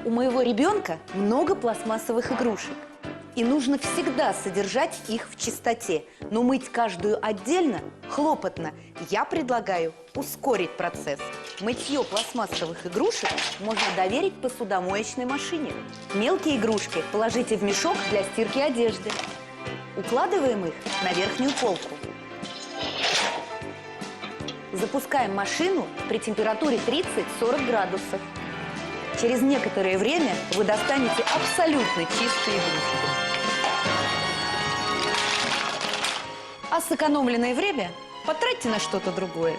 У моего ребенка много пластмассовых игрушек. И нужно всегда содержать их в чистоте. Но мыть каждую отдельно хлопотно. Я предлагаю ускорить процесс. Мытье пластмассовых игрушек можно доверить посудомоечной машине. Мелкие игрушки положите в мешок для стирки одежды. Укладываем их на верхнюю полку. Запускаем машину при температуре 30-40 градусов. Через некоторое время вы достанете абсолютно чистые игрушки. А сэкономленное время потратьте на что-то другое.